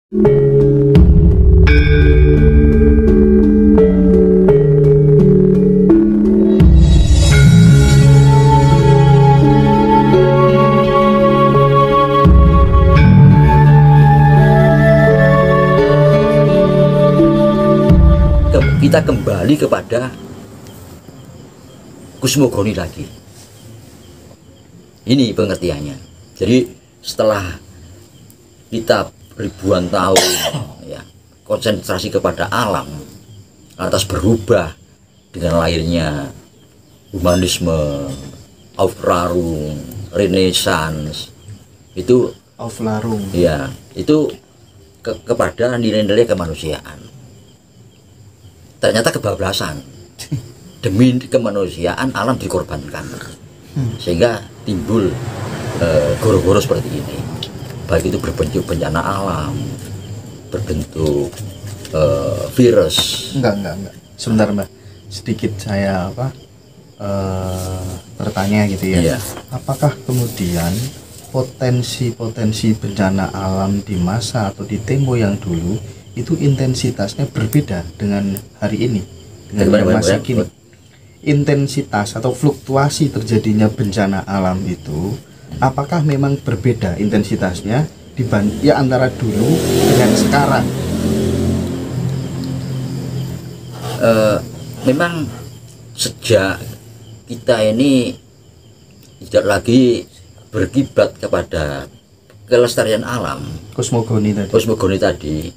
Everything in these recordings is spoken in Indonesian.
Kita kembali kepada kosmogoni lagi. Ini pengertiannya. Jadi setelah kita ribuan tahun ya konsentrasi kepada alam, lantas berubah dengan lahirnya humanisme, Aufklärung, Renaissance, itu Aufklärung. Ya, itu kepada nilai-nilai kemanusiaan. Ternyata kebablasan. Demi kemanusiaan alam dikorbankan, sehingga timbul goro-goro seperti ini. Baik itu berbentuk bencana alam, berbentuk virus. Enggak. Sebentar Mbak, sedikit saya bertanya gitu ya. Iya. Apakah kemudian potensi bencana alam di masa atau di tempo yang dulu itu intensitasnya berbeda dengan hari ini, dengan masa kini? Intensitas atau fluktuasi terjadinya bencana alam itu apakah memang berbeda intensitasnya antara dulu dengan sekarang? Memang sejak kita ini tidak lagi berkiblat kepada kelestarian alam, kosmogoni tadi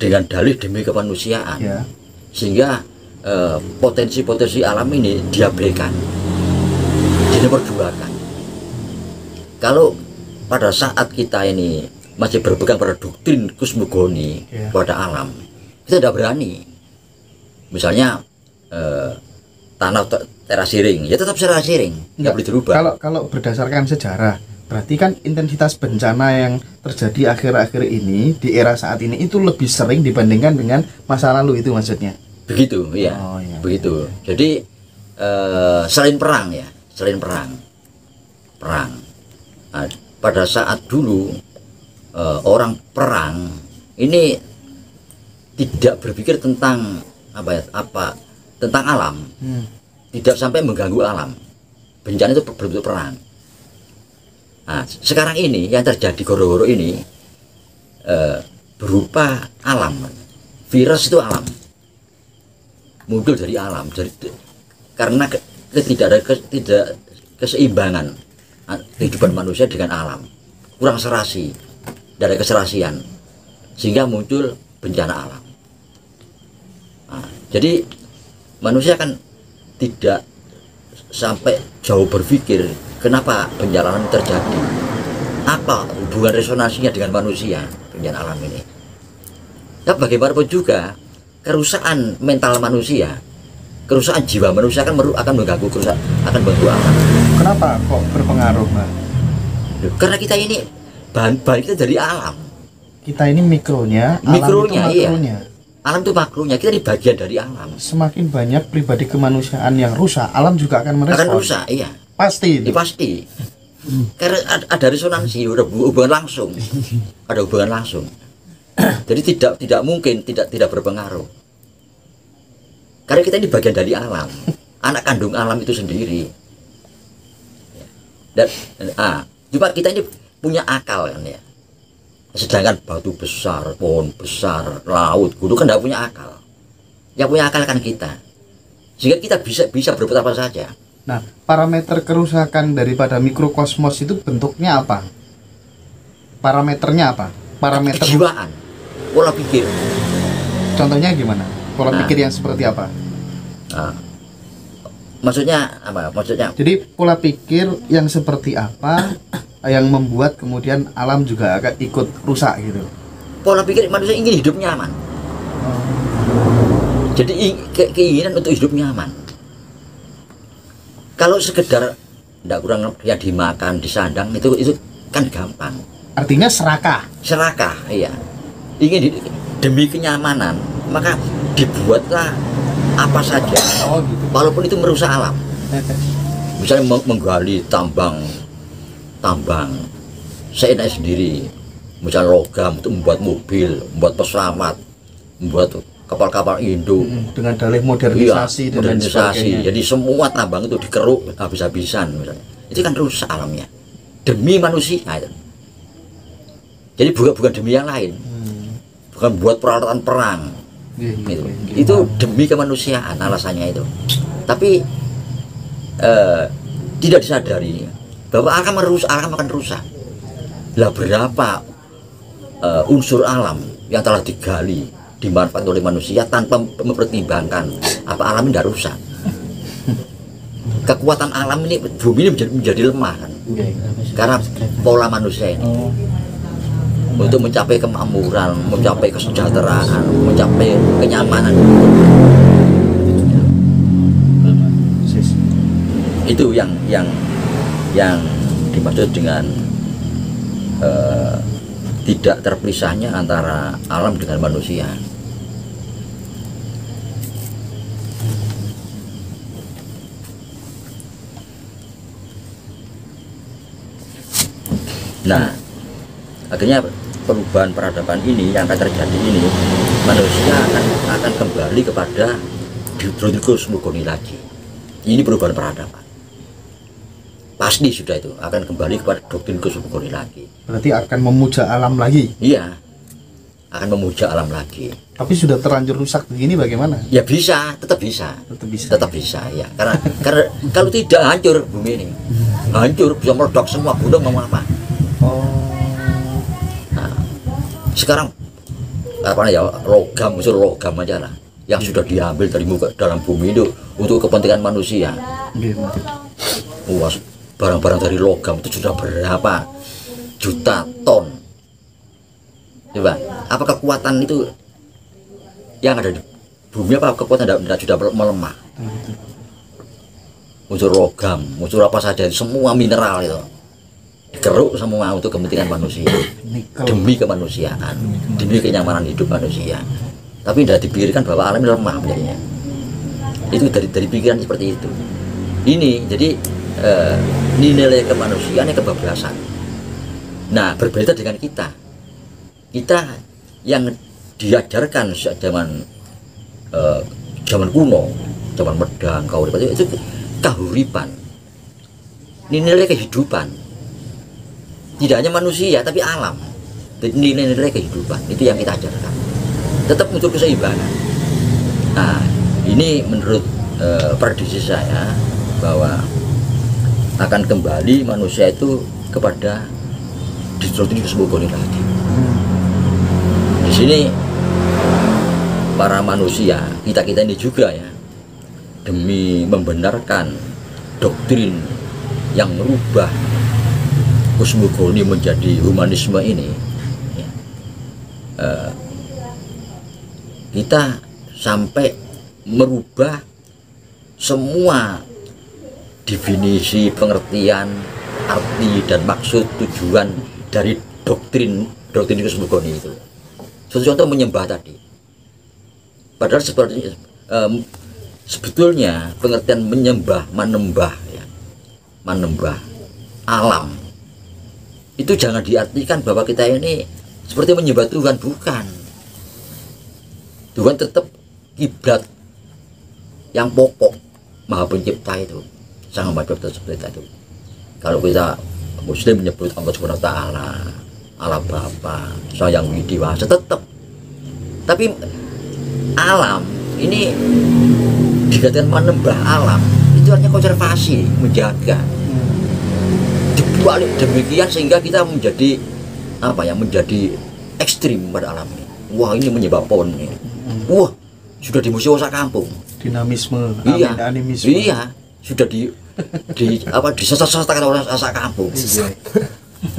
dengan dalih demi kemanusiaan, ya. Sehingga potensi-potensi alam ini diabaikan, diperjuangkan. Kalau pada saat kita ini masih berpegang pada doktrin kosmogoni, ya, pada alam, kita tidak berani. Misalnya tanah terasiring, ya tetap terasiring, nggak boleh dirubah. Kalau berdasarkan sejarah, berarti kan intensitas bencana yang terjadi akhir-akhir ini di era saat ini itu lebih sering dibandingkan dengan masa lalu, itu maksudnya? Begitu, ya. Oh, iya. Begitu. Jadi selain perang, nah, pada saat dulu orang perang ini tidak berpikir tentang tentang alam, tidak sampai mengganggu alam. Bencana itu berbentuk perang. Nah, sekarang ini yang terjadi goro-goro ini berupa alam. Virus itu alam, muncul dari alam, karena tidak keseimbangan kehidupan manusia dengan alam, kurang serasi, dari keserasian, sehingga muncul bencana alam. Nah, jadi manusia kan tidak sampai jauh berpikir kenapa bencana alam terjadi, apa hubungan resonansinya dengan manusia, bencana alam ini. Ya, bagaimanapun juga kerusakan mental manusia, kerusakan jiwa manusia akan mengganggu akan mengganggu alam. Kenapa kok berpengaruh, Mbak? Karena kita ini bahan kita dari alam. Kita ini mikronya, alam itu makronya. Iya. Alam itu makronya, kita di bagian dari alam. Semakin banyak pribadi kemanusiaan yang rusak, alam juga akan merespon. Akan rusak, iya. Pasti. Pasti. Karena ada resonansi, ada hubungan langsung. Ada hubungan langsung. Jadi tidak mungkin tidak berpengaruh. Karena kita ini bagian dari alam, anak kandung alam itu sendiri. Dan cuma kita ini punya akal kan ya. Sedangkan batu besar, pohon besar, laut, gunung kan tidak punya akal. Yang punya akal kan kita. Sehingga kita bisa berbuat apa saja. Nah, parameter kerusakan daripada mikrokosmos itu bentuknya apa? Parameternya apa? Parameter kejiwaan, pola pikir. Contohnya gimana? Pola pikir yang seperti apa? Maksudnya apa? Jadi pola pikir yang seperti apa yang membuat kemudian alam juga akan ikut rusak gitu? Pola pikir manusia ingin hidup nyaman. Jadi keinginan untuk hidup nyaman. Kalau sekedar tidak kurang ya dimakan, disandang itu kan gampang. Artinya serakah. Serakah, iya. Ingin demi kenyamanan, maka dibuatlah apa saja. Oh, gitu. Walaupun itu merusak alam. Misalnya menggali tambang seenak sendiri, misalnya logam untuk membuat mobil, membuat pesawat, membuat kapal-kapal induk dengan dalih modernisasi iya, dan lain sebagainya. Jadi semua tambang itu dikeruk habis-habisan misalnya. Itu kan rusak alamnya demi manusia itu. Jadi bukan demi yang lain, bukan buat peralatan perang. Gitu. Itu demi kemanusiaan alasannya itu. Tapi tidak disadari bahwa alam akan rusak. Lah berapa unsur alam yang telah digali, dimanfaatkan oleh manusia tanpa mempertimbangkan apa alam ini tidak rusak. Kekuatan alam ini, bumi ini menjadi lemah kan, karena pola manusia ini untuk mencapai kemakmuran, mencapai kesejahteraan, mencapai kenyamanan. Itu yang dimaksud dengan tidak terpisahnya antara alam dengan manusia. Nah, akhirnya perubahan peradaban ini yang akan terjadi ini, manusia akan kembali kepada doktrin kosmogoni lagi. Ini perubahan peradaban. Pasti sudah itu akan kembali kepada doktrin kosmogoni lagi. Berarti akan memuja alam lagi. Iya, akan memuja alam lagi. Tapi sudah terlanjur rusak begini bagaimana? Ya bisa, tetap bisa, tetap bisa ya. Karena kalau tidak hancur bumi ini, hancur bisa meledak semua gunung mau apa. Nah, sekarang apa ya, unsur logam aja lah yang sudah diambil dari dalam bumi itu untuk kepentingan manusia. Wah, barang-barang dari logam itu sudah berapa juta ton. Coba, apa kekuatan itu yang ada di bumi, apa kekuatan sudah melemah? Unsur logam, unsur apa saja, semua mineral itu dikeruk semua untuk kepentingan manusia, demi kemanusiaan, demi kenyamanan hidup manusia. Tapi tidak dipikirkan bahwa alam ini lemah menjadinya. Itu dari pikiran seperti itu. Ini jadi nilai kemanusiaan yang kebablasan. Nah, berbeda dengan kita yang diajarkan sejak zaman kuno, zaman medang, kauripan, itu kahuripan, nilai kehidupan. Tidak hanya manusia tapi alam, nilai-nilai kehidupan itu yang kita ajarkan. Tetap muncul keseimbangan. Nah, ini menurut prediksi saya bahwa akan kembali manusia itu kepada doktrin kosmogoni lagi. Di sini para manusia, kita ini juga ya, demi membenarkan doktrin yang merubah kosmogoni menjadi humanisme ini ya, kita sampai merubah semua definisi, pengertian, arti dan maksud tujuan dari doktrin kosmogoni itu. Contoh menyembah tadi, padahal sebetulnya pengertian menembah alam itu jangan diartikan bahwa kita ini seperti menyembah Tuhan, bukan. Tuhan tetap kiblat yang pokok, Maha Pencipta itu, Sang Maha Pencipta itu. Kalau kita Muslim menyebut Allah Subhanahu wa Ta'ala, Allah Bapa, Sang Yang Widiwasa, tetap. Tapi alam ini dikatakan menembah alam, itu hanya konservasi, menjaga. Dibalik demikian sehingga kita menjadi menjadi ekstrim pada alam ini. Wah, ini menyebab pohon ini. Wah, sudah dimusuhi kampung. Dinamisme, animisme. Iya, sudah disesat-sesatkan oleh sak kampung.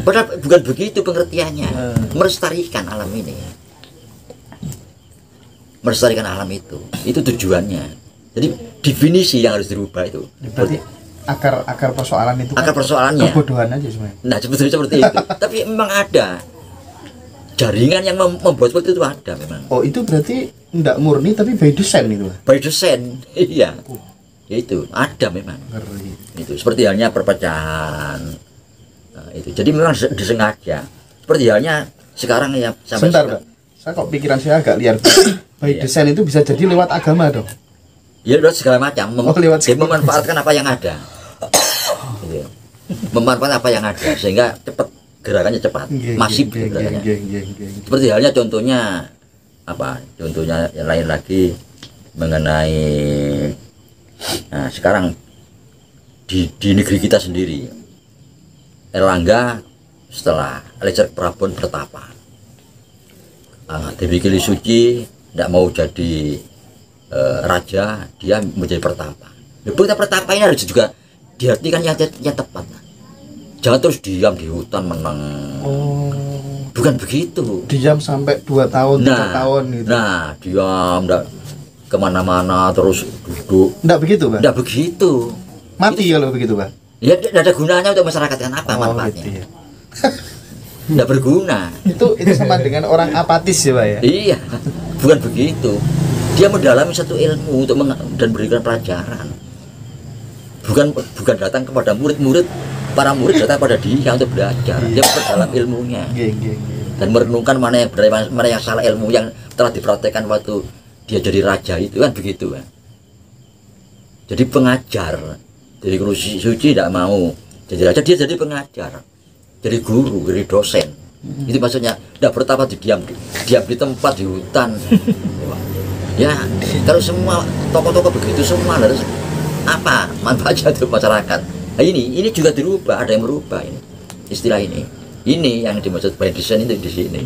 Padahal bukan begitu pengertiannya. Melestarikan alam ini. Melestarikan alam itu tujuannya. Jadi definisi yang harus dirubah itu. Berarti akar persoalan itu akar persoalannya kebodohan aja sebenarnya. Nah, sebetulnya seperti itu. Tapi memang ada jaringan yang membuat seperti itu, ada memang. Oh, itu berarti enggak murni tapi by design itu. By design, iya. Itu ada memang. Itu seperti halnya perpecahan. Nah, itu. Jadi memang disengaja. Seperti halnya sekarang ya sampai sebentar Pak, saya kok pikiran saya agak liar. By desain itu bisa jadi lewat agama dong. Ya lewat segala macam, dia memanfaatkan apa yang ada. Gitu. Memanfaatkan apa yang ada sehingga cepat, gerakannya cepat, masif gerakannya. Seperti halnya contohnya apa? Contohnya yang lain lagi mengenai sekarang di negeri kita sendiri, Erlangga setelah Lecet Prabon bertapa, Dewi Suci tidak mau jadi raja, dia menjadi pertapa. Kita pertapa ini harus juga diartikan yang tepat. Jangan terus diam di hutan menang. Bukan begitu. Diam sampai 2 tahun, 3 tahun gitu. Nah, diam, enggak kemana-mana terus duduk. Enggak begitu, Pak? Enggak begitu. Mati kalau begitu, Pak? Ya, tidak ada gunanya untuk masyarakat, kan apa manfaatnya? Gitu ya. Tidak berguna. Itu sama dengan orang apatis ya, Pak ya? Iya, bukan begitu. Dia mendalami satu ilmu untuk dan berikan pelajaran. Bukan datang kepada murid-murid, para murid datang pada dia untuk belajar. Dia memperdalam ilmunya dan merenungkan mana yang benar, mana yang salah, ilmu yang telah dipraktekkan waktu dia jadi raja itu, kan begitu kan. Jadi pengajar. Jadi guru suci tidak mau jadi raja, dia jadi pengajar, jadi guru, jadi dosen. Itu maksudnya, tidak bertapa diam di tempat, di hutan. Ya, kalau semua tokoh-tokoh begitu semua harus apa manfaatnya untuk masyarakat. Nah, ini juga dirubah, ada yang merubah ini istilah ini. Ini yang dimaksud by design itu di sini.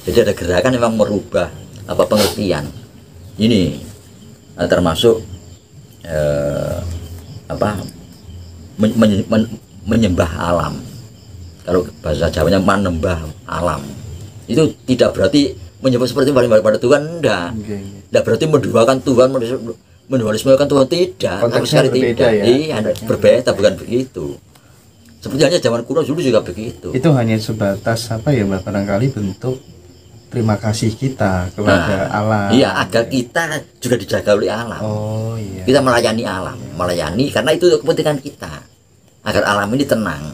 Jadi ada gerakan memang merubah apa pengertian. Ini termasuk menyembah alam. Kalau bahasa Jawanya menembah alam. Itu tidak berarti menyembah seperti pada Tuhan, enggak. Tidak berarti menduakan Tuhan, mendualismekan Tuhan, tidak. Sama sekali tidak. Ya? Iya, berbeda, bukan begitu. Seperti hanya zaman kuno dulu juga begitu. Itu hanya sebatas apa ya, Mbak, barangkali bentuk terima kasih kita kepada alam. Iya, agar kita juga dijaga oleh alam. Oh iya. Kita melayani alam, melayani karena itu kepentingan kita. Agar alam ini tenang,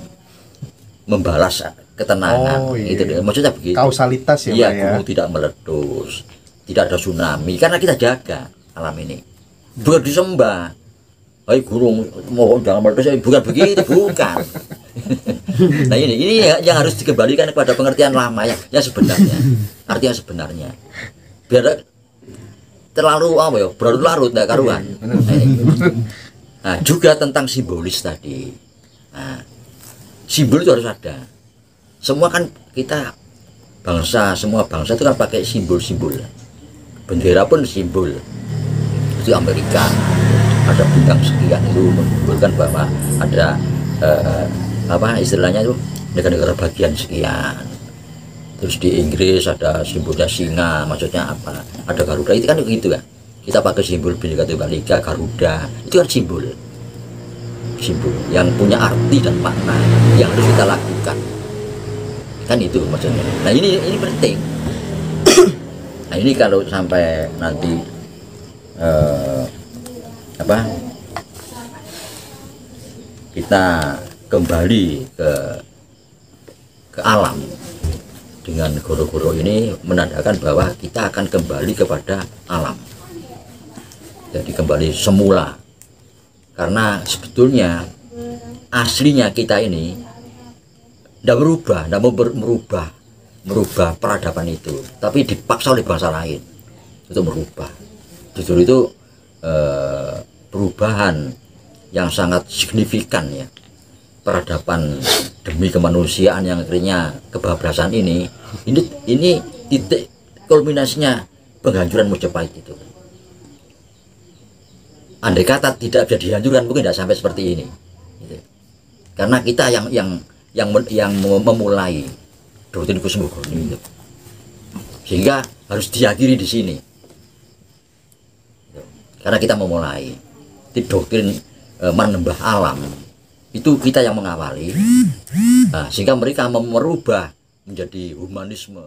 membalas ketenangan. Oh, iya. Itu maksudnya begitu. Kausalitas ya, iya, Pak ya. Gunung tidak meletus, tidak ada tsunami karena kita jaga alam ini. Bukan disembah. Hai gunung, mohon jangan meletus, bukan begitu, bukan. Nah ini yang harus dikembalikan kepada pengertian lama yang sebenarnya, arti yang sebenarnya. Biar terlalu apa ya, berlarut-larut nggak karuan. Nah, juga tentang simbolis tadi. Nah, simbol itu harus ada. Semua kan kita semua bangsa itu kan pakai simbol-simbol. Bendera pun simbol. Itu Amerika ada bintang sekian, itu menunjukkan bahwa ada apa istilahnya itu negara-negara bagian sekian. Terus di Inggris ada simbolnya singa, maksudnya apa? Ada Garuda, itu kan begitu kan. Kita pakai simbol Bhinneka Tunggal Ika, Garuda, itu kan simbol yang punya arti dan makna yang harus kita lakukan. Kan itu maksudnya. Nah ini penting. Nah ini kalau sampai nanti kita kembali ke alam dengan goro-goro ini menandakan bahwa kita akan kembali kepada alam, jadi kembali semula, karena sebetulnya aslinya kita ini tidak mau merubah peradaban itu, tapi dipaksa oleh bangsa lain untuk merubah. Justru itu perubahan yang sangat signifikan ya, peradaban demi kemanusiaan yang akhirnya kebablasan ini titik kulminasinya penghancuran Majapahit itu. Andai kata tidak bisa dihancurkan mungkin tidak sampai seperti ini gitu. Karena kita yang memulai doktrin kosmogoni itu, sehingga harus diakhiri di sini. Karena kita memulai doktrin menembah alam itu kita yang mengawali, nah, sehingga mereka merubah menjadi humanisme.